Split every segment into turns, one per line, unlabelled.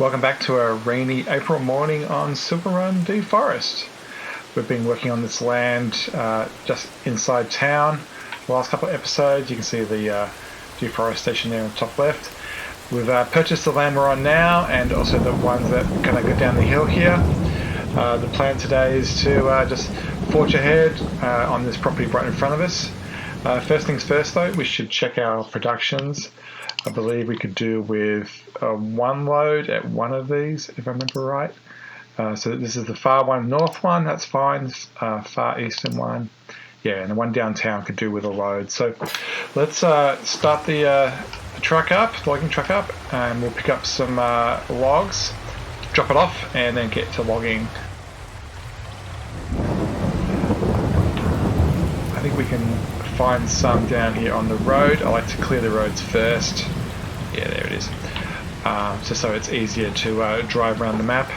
Welcome back to a rainy April morning on Silverrun Forest. We've been working on this land just inside town. The last couple of episodes, you can see the deforestation there in the top left. We've purchased the land we're on now and also the ones that kind of go down the hill here. The plan today is to just forge ahead on this property right in front of us. First things first though, we should check our productions. I believe we could do with one load at one of these, if I remember right. So this is the far one, north one, that's fine. Far eastern one, yeah, and the one downtown could do with a load. So let's start the truck up, the logging truck up, and we'll pick up some logs, drop it off, and then get to logging. I think we can find some down here on the road. I like to clear the roads first. Yeah, there it is. Just so it's easier to drive around the map.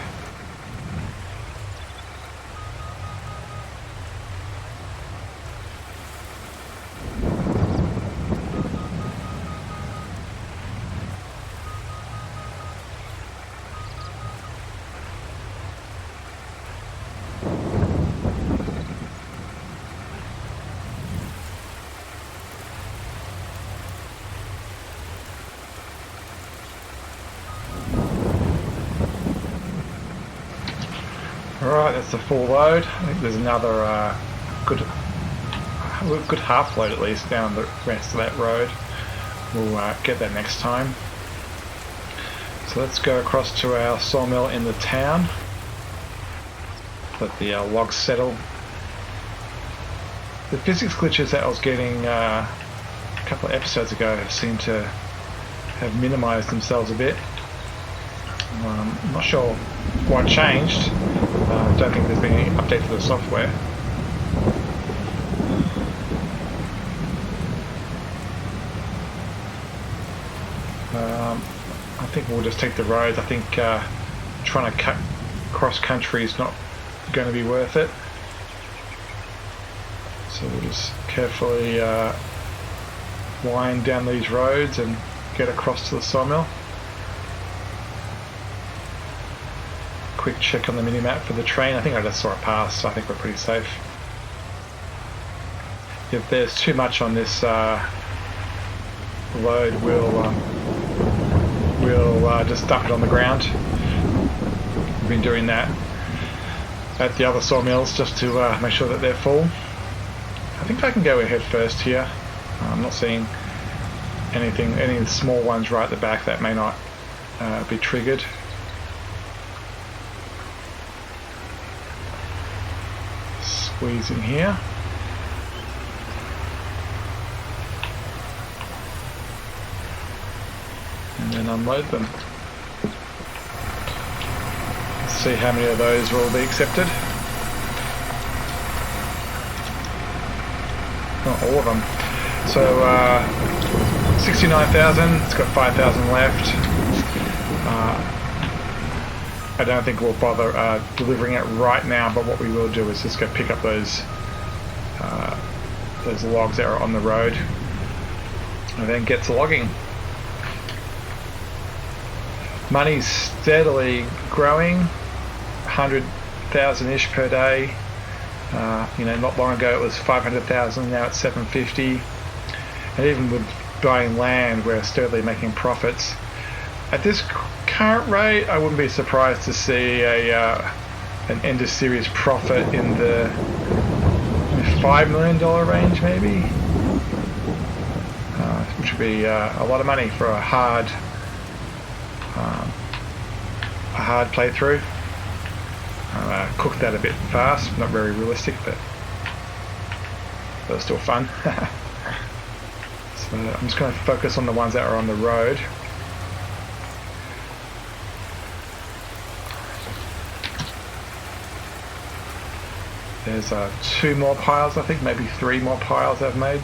Alright, that's the full load. I think there's another good half load at least down the rest of that road. We'll get that next time. So let's go across to our sawmill in the town. Let the logs settle. The physics glitches that I was getting a couple of episodes ago seem to have minimized themselves a bit. I'm not sure what changed. I don't think there's been any update to the software. I think we'll just take the roads. I think trying to cut cross country is not going to be worth it. So we'll just carefully wind down these roads and get across to the sawmill. Quick check on the mini-map for the train. I think I just saw it pass, so I think we're pretty safe. If there's too much on this load, we'll just dump it on the ground. We've been doing that at the other sawmills just to make sure that they're full. I think I can go ahead first here. I'm not seeing any small ones right at the back that may not be triggered. Squeeze in here. And then unload them. Let's see how many of those will be accepted. Not all of them. So 69,000, it's got 5,000 left. I don't think we'll bother delivering it right now, but what we will do is just go pick up those logs that are on the road and then get to logging. Money's steadily growing, 100,000-ish per day. Not long ago it was 500,000, now it's 750. And even with buying land, we're steadily making profits. At this current rate, I wouldn't be surprised to see an end of series profit in the $5 million range, maybe, which would be a lot of money for a hard playthrough. Cooked that a bit fast, not very realistic, but still fun. So I'm just going to focus on the ones that are on the road. There's 2 more piles, I think, maybe 3 more piles I've made.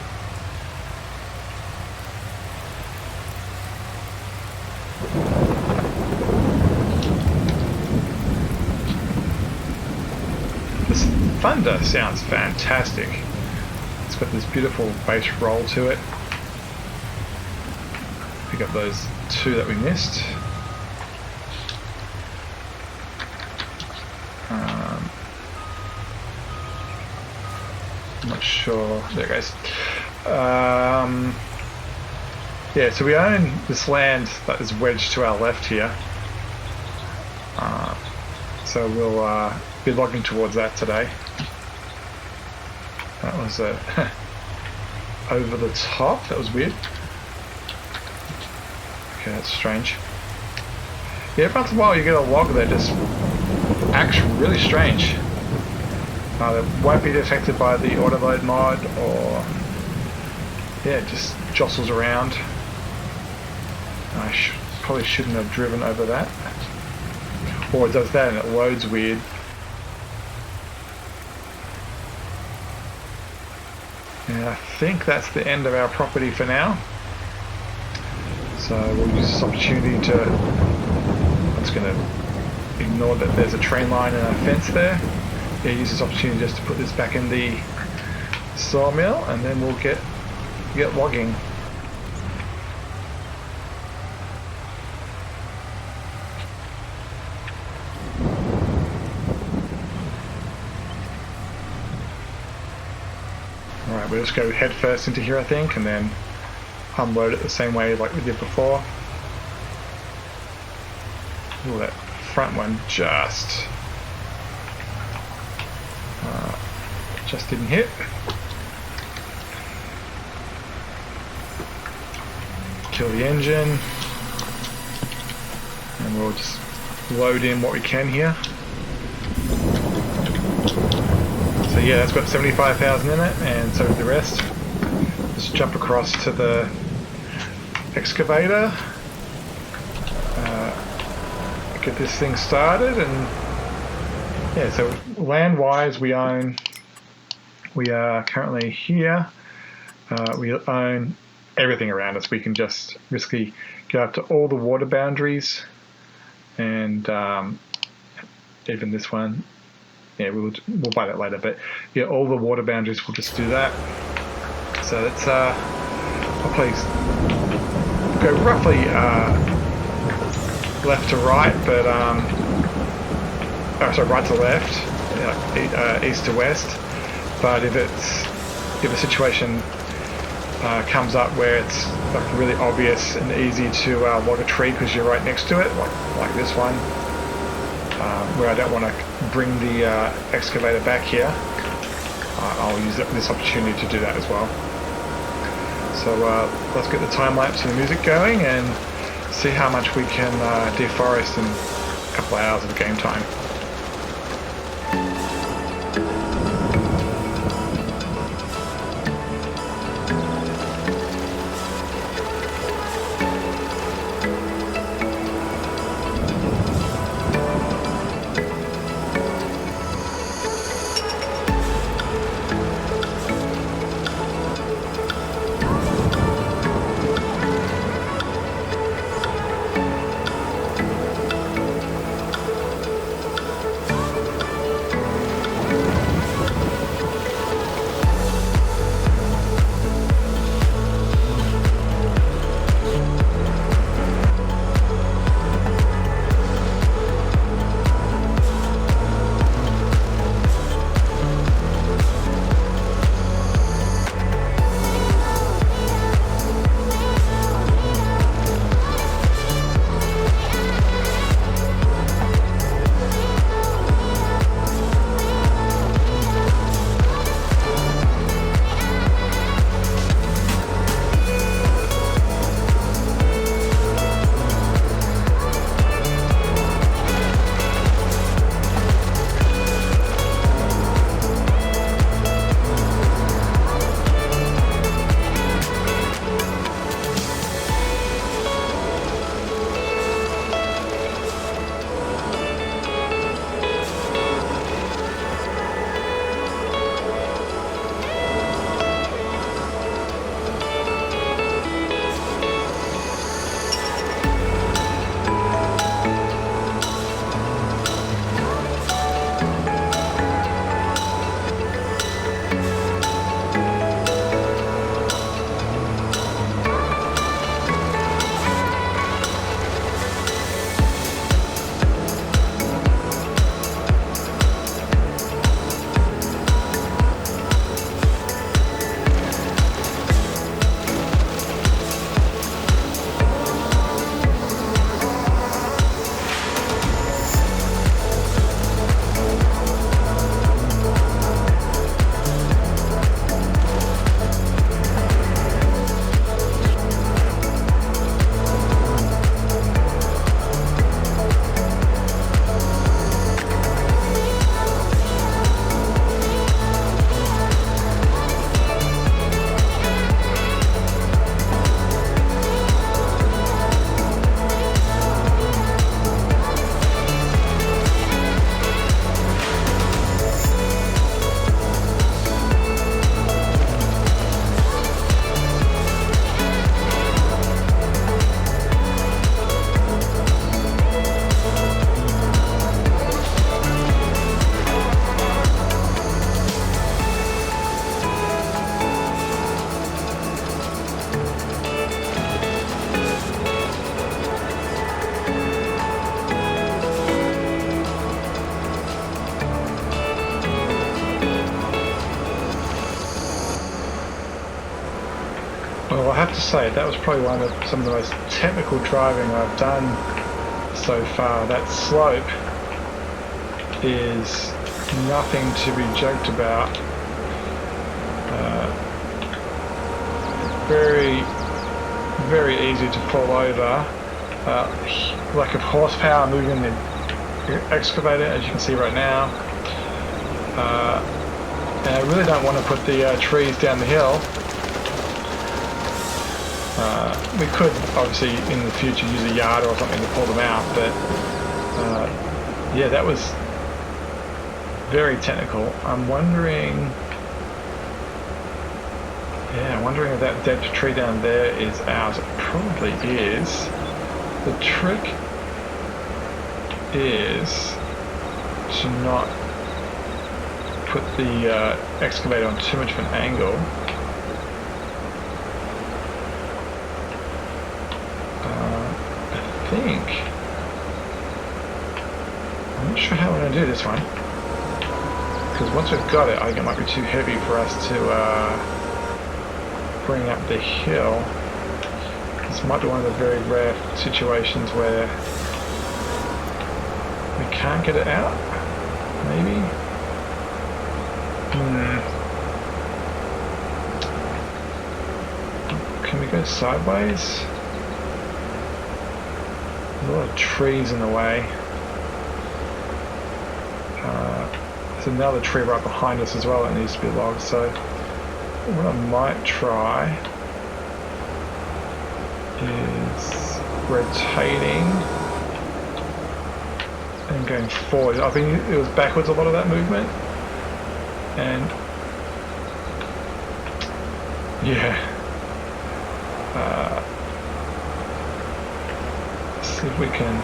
This thunder sounds fantastic. It's got this beautiful bass roll to it. Pick up those 2 that we missed. not sure. There it goes. Yeah, so we own this land that is wedged to our left here. So we'll be logging towards that today. That was over the top. That was weird. Okay, that's strange. Yeah, every once in a while you get a log that just acts really strange. That won't be detected by the autoload mod, or yeah, it just jostles around. I probably shouldn't have driven over that. Or it does that and it loads weird. And I think that's the end of our property for now. So we'll use this opportunity to... I'm just going to ignore that there's a train line and a fence there. Yeah, use this opportunity just to put this back in the sawmill, and then we'll get logging. Alright, we'll just go head first into here, I think, and then unload it the same way like we did before. Ooh, that front one just didn't hit. Kill the engine, and we'll just load in what we can here. So yeah, that's got 75,000 in it, and so does the rest. Let's jump across to the excavator, get this thing started, and yeah, so land-wise we are currently here. We own everything around us. We can just basically go up to all the water boundaries, and even this one. Yeah, we'll buy that later, but yeah, all the water boundaries will just do that. So that's I'll probably go roughly left to right, but sorry, right to left, east to west. But if a situation comes up where it's like really obvious and easy to log a tree because you're right next to it, like this one, where I don't want to bring the excavator back here, I'll use this opportunity to do that as well. So let's get the time lapse and the music going and see how much we can deforest in a couple of hours of game time. have to say that was probably some of the most technical driving I've done so far. That slope is nothing to be joked about. Very, very easy to fall over. Lack of horsepower moving the excavator, as you can see right now. And I really don't want to put the trees down the hill. We could obviously in the future use a yard or something to pull them out, but yeah, that was very technical. I'm wondering if that dead tree down there is ours. It probably is. The trick is to not put the excavator on too much of an angle. I think, I'm not sure how we're going to do this one, because once we've got it, I think it might be too heavy for us to bring up the hill. This might be one of the very rare situations where we can't get it out, maybe? Can we go sideways? There's a lot of trees in the way. There's another tree right behind us as well that needs to be logged, so what I might try is rotating and going forward. I think it was backwards a lot of that movement, and yeah, see if we can.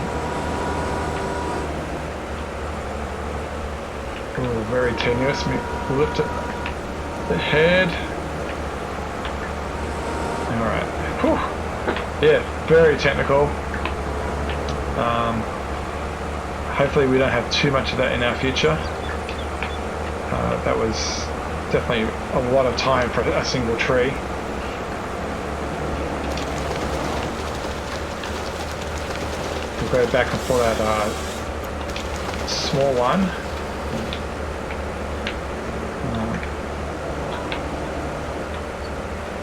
Oh, very tenuous. We lift it, the head. All right. Whew. Yeah, very technical. Hopefully we don't have too much of that in our future. That was definitely a lot of time for a single tree. We'll go back and pull that small one.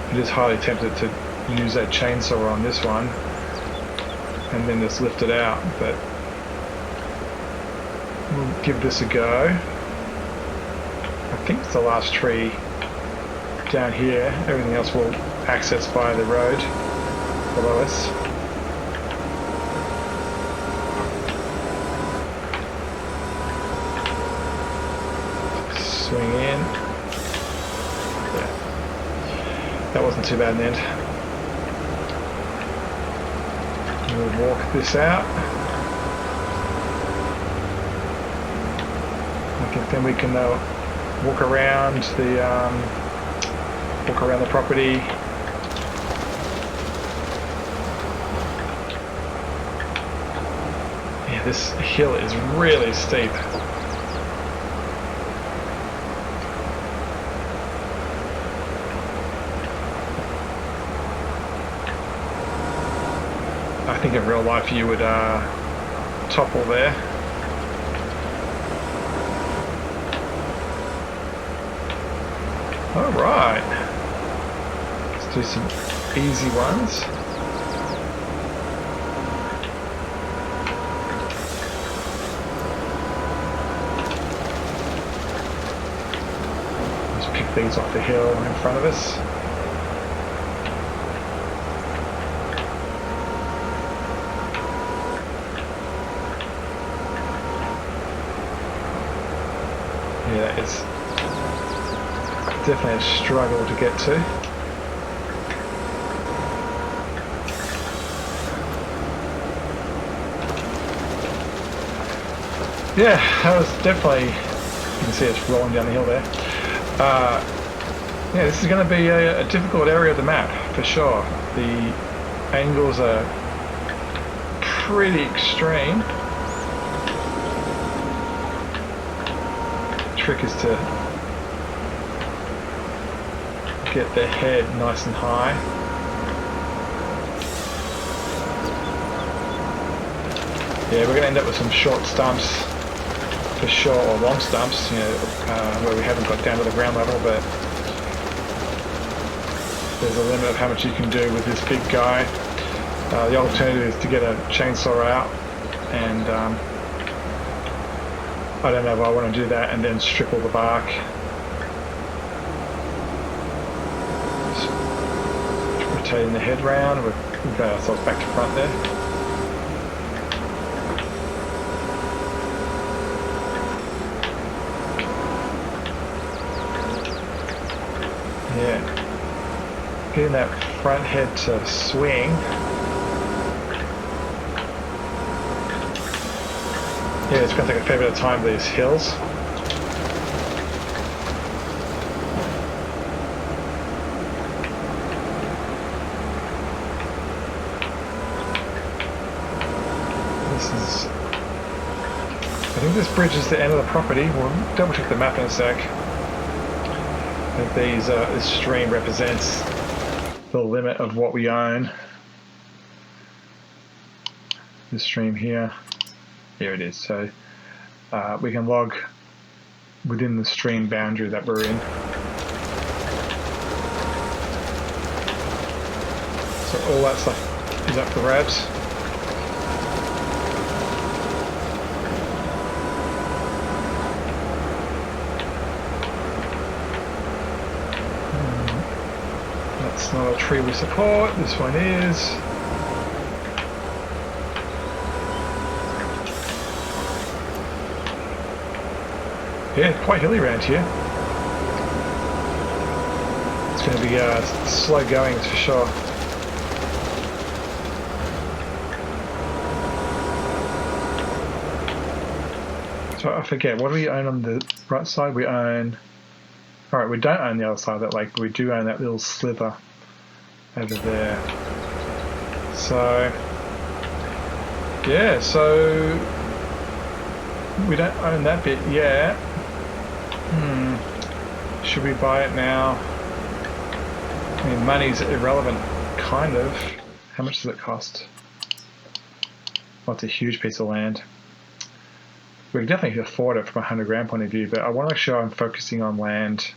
I'm just highly tempted to use that chainsaw on this one and then just lift it out, but we'll give this a go. I think it's the last tree down here. Everything else will access via the road below us. Swing in. Yeah. That wasn't too bad in the end. We'll walk this out. Then we can walk around the property. Yeah, this hill is really steep. I think in real life you would topple there. Alright, let's do some easy ones. Let's pick these off the hill in front of us. Yeah, that is definitely a struggle to get to. Yeah, that was definitely, you can see it's rolling down the hill there. Yeah, this is going to be a difficult area of the map, for sure. The angles are pretty extreme. The trick is to get the head nice and high. Yeah, we're going to end up with some short stumps for sure, or long stumps, you know, where we haven't got down to the ground level, but there's a limit of how much you can do with this big guy. The alternative is to get a chainsaw out, and I don't know if I want to do that and then strip all the bark. Just rotating the head round, we've got ourselves back to front there. Yeah, getting that front head to swing. Yeah, it's going to take a fair bit of time, these hills. This is... I think this bridge is the end of the property. We'll double check the map in a sec. I think this stream represents the limit of what we own. This stream here. Here it is. So we can log within the stream boundary that we're in. So all that stuff is up for grabs. That's not a tree we support. This one is. Yeah, quite hilly around here. It's going to be slow going for sure. So I forget, what do we own on the right side? We own... Alright, we don't own the other side of that lake, but we do own that little sliver over there. So... yeah, so... we don't own that bit yet. Should we buy it now? I mean, money's irrelevant, kind of. How much does it cost? Well, it's a huge piece of land. We can definitely afford it from a 100 grand point of view, but I want to make sure I'm focusing on land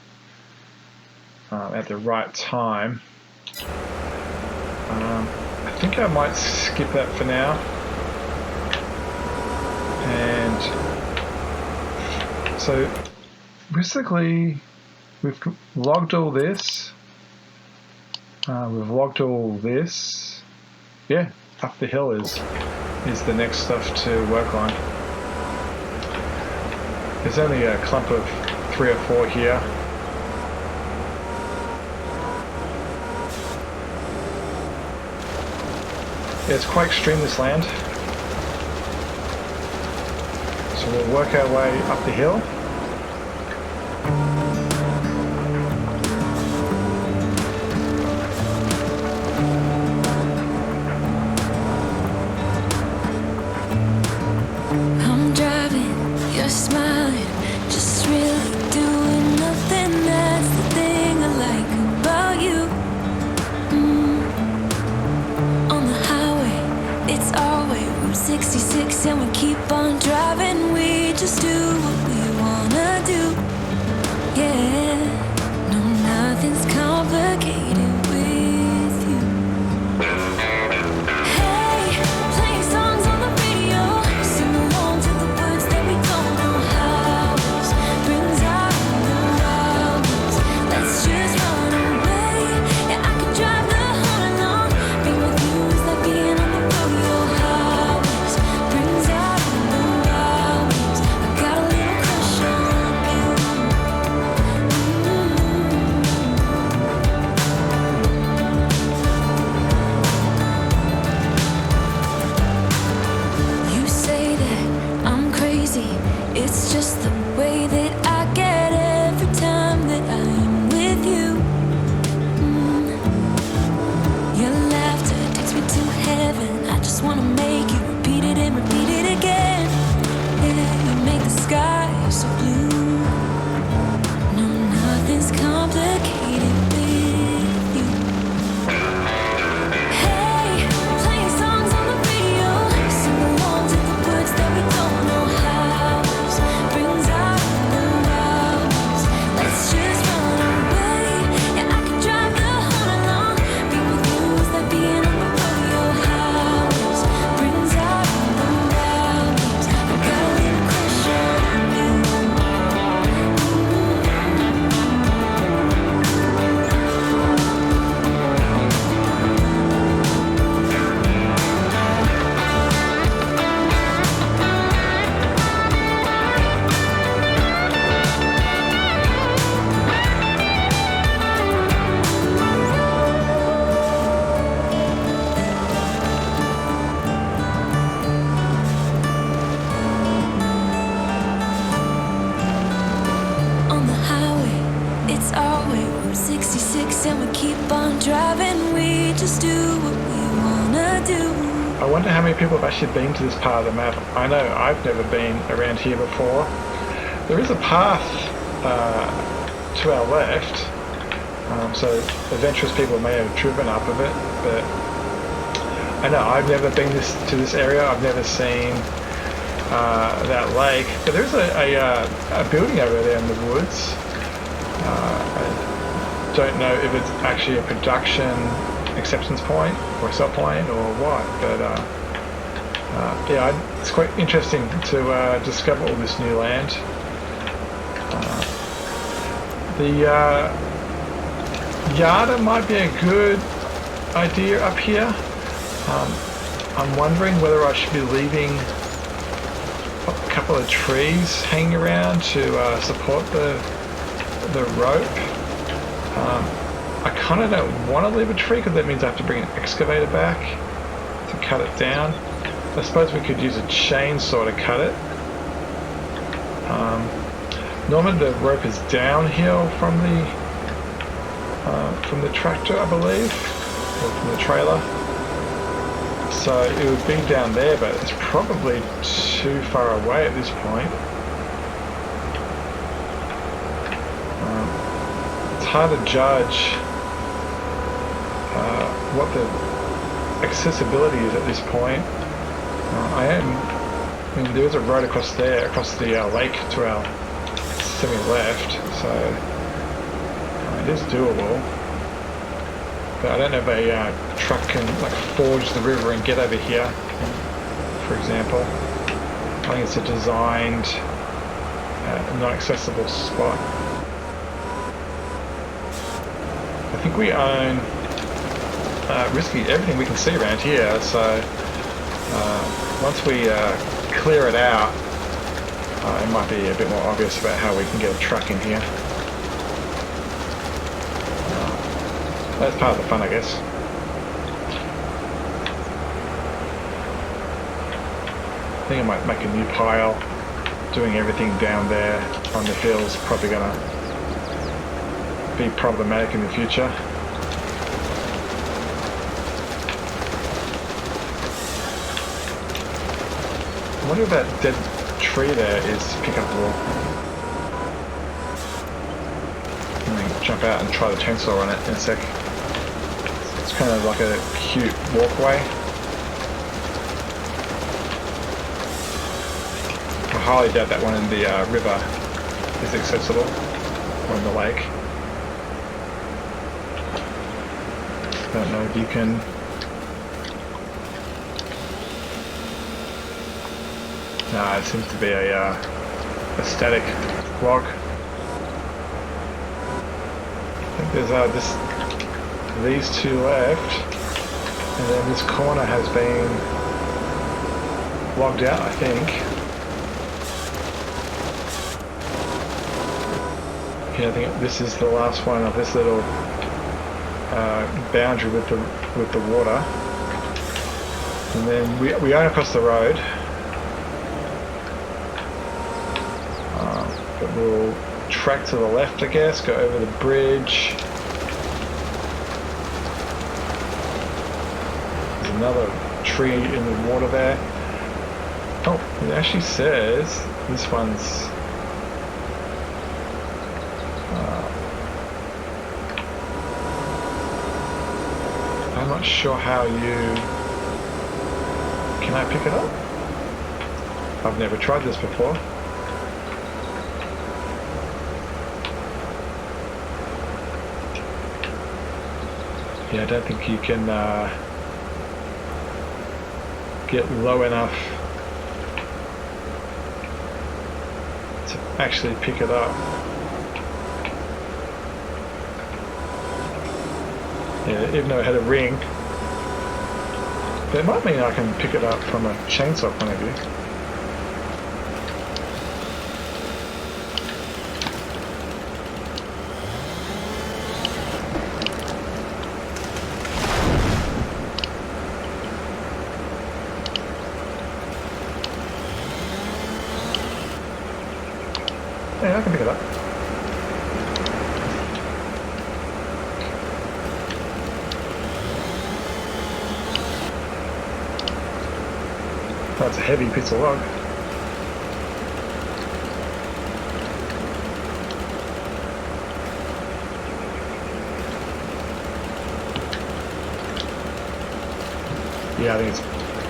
at the right time. I think I might skip that for now. And so basically we've logged all this. We've logged all this. Yeah, up the hill is the next stuff to work on. There's only a clump of 3 or 4 here. Yeah, it's quite extreme, this land. So we'll work our way up the hill.
I'm driving, you're smiling, just really doing nothing. That's the thing I like about you. On the highway, it's our way, Route 66, and we keep on driving. We just do what we wanna do. Yeah, no, nothing's complicated with you. Hey, playing songs on the radio, sing along to the words that we don't know how. Brings out the wildness. Let's just run away. Yeah, I could drive the whole night long. Being with you is like being on the rodeo highways. Brings out the wildness. I got a little crush on you. You say that I'm crazy. It's just the way that I get every time that I'm with you. Your laughter takes me to heaven. I just wanna make you repeat it and repeat it again. Yeah, you make the sky so blue. No, nothing's complicated with you. Hey, playing songs on the radio, sing along to the words brakes and we keep on driving. We just do what we wanna do.
I wonder how many people have actually been to this part of the map. I know I've never been around here before. There is a path to our left, so adventurous people may have driven up of it, but I know I've never been to this area. I've never seen that lake, but there's a building over there in the woods. I don't know if it's actually a production acceptance point or a sell point or what, but yeah, it's quite interesting to discover all this new land. The Yada might be a good idea up here. I'm wondering whether I should be leaving a couple of trees hanging around to support the rope. I kind of don't want to leave a tree because that means I have to bring an excavator back to cut it down. I suppose we could use a chainsaw to cut it. Normally the rope is downhill from the tractor, I believe, or from the trailer. So it would be down there, but it's probably too far away at this point. It's hard to judge what the accessibility is at this point. I mean, there is a road across there, across the lake to our semi-left, so it is doable. But I don't know if a truck can like forge the river and get over here, for example. I think it's a designed, non-accessible spot. I think we own risky everything we can see around here, so once we clear it out, it might be a bit more obvious about how we can get a truck in here. That's part of the fun, I guess. I think I might make a new pile. Doing everything down there on the hill is probably going to be problematic in the future. I wonder if that dead tree there is pickupable. I'm going to jump out and try the chainsaw on it in a sec. It's kind of like a cute walkway. I highly doubt that one in the river is accessible, or in the lake. Don't know if you can. It seems to be a static log. I think there's these two left, and then this corner has been logged out, I think. Yeah, I think this is the last one of this little boundary with the water, and then we own across the road. But we'll track to the left, I guess, go over the bridge. There's another tree in the water there. Oh, it actually says this one's I'm not sure how can I pick it up? I've never tried this before. Yeah, I don't think you can get low enough to actually pick it up. Yeah, even though it had a ring. But it might mean I can pick it up from a chainsaw point of view. Yeah, I can pick it up. heavy piece of log. Yeah, I think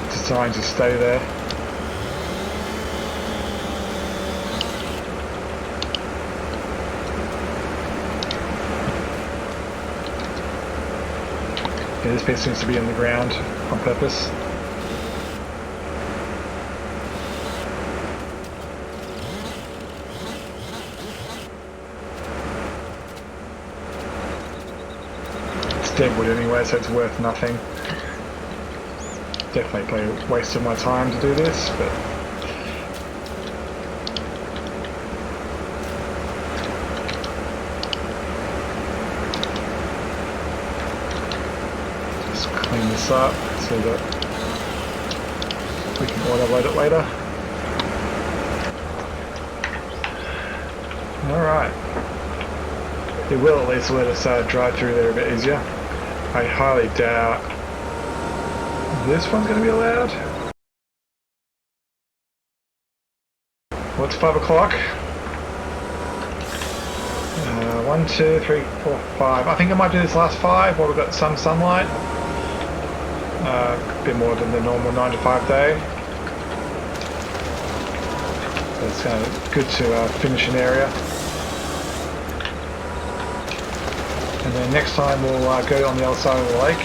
it's designed to stay there. Yeah, this piece seems to be in the ground on purpose. It's dead wood anyway, so it's worth nothing. Definitely probably wasted my time to do this, but just clean this up so that we can auto-load it later. Alright. It will at least let us drive through there a bit easier. I highly doubt this one's going to be allowed. Well, it's 5 o'clock. 1, 2, 3, 4, 5. I think I might do this last 5 while we've got some sunlight. A bit more than the normal 9 to 5 day. So it's good to finish an area. And then next time we'll go on the other side of the lake.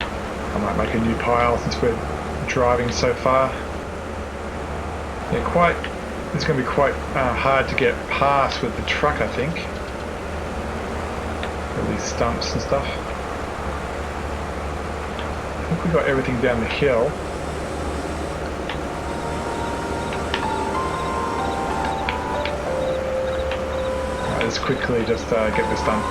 I might make a new pile since we're driving so far. Yeah, it's going to be quite hard to get past with the truck, I think. All these stumps and stuff. I think we got everything down the hill. Right, let's quickly just get this done.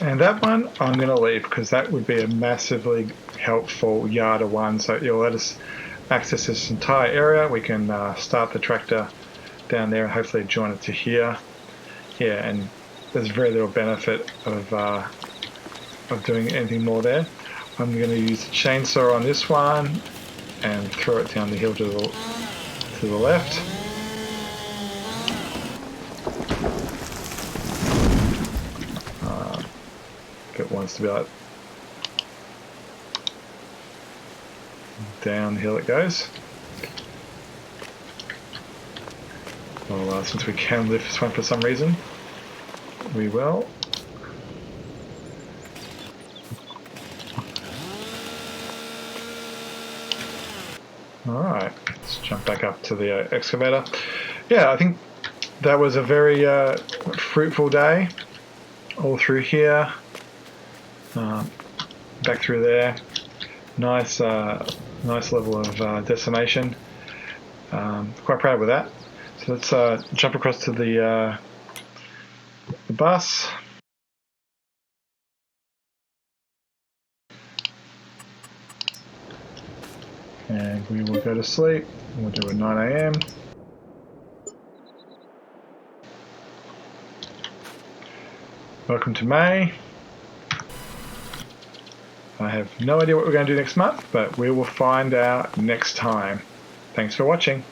And that one I'm going to leave because that would be a massively helpful Yada one. So it'll let us access this entire area. We can start the tractor down there and hopefully join it to here. Yeah, and there's very little benefit of doing anything more there. I'm going to use the chainsaw on this one and throw it down the hill to the left. It wants to be like downhill it goes. Well, since we can lift this one for some reason, we will. Alright, let's jump back up to the excavator. Yeah, I think that was a very fruitful day. All through here. Back through there, nice level of decimation. Quite proud with that. So let's jump across to the bus. And we will go to sleep. We'll do a 9 AM. Welcome to May. I have no idea what we're going to do next month, but we will find out next time. Thanks for watching.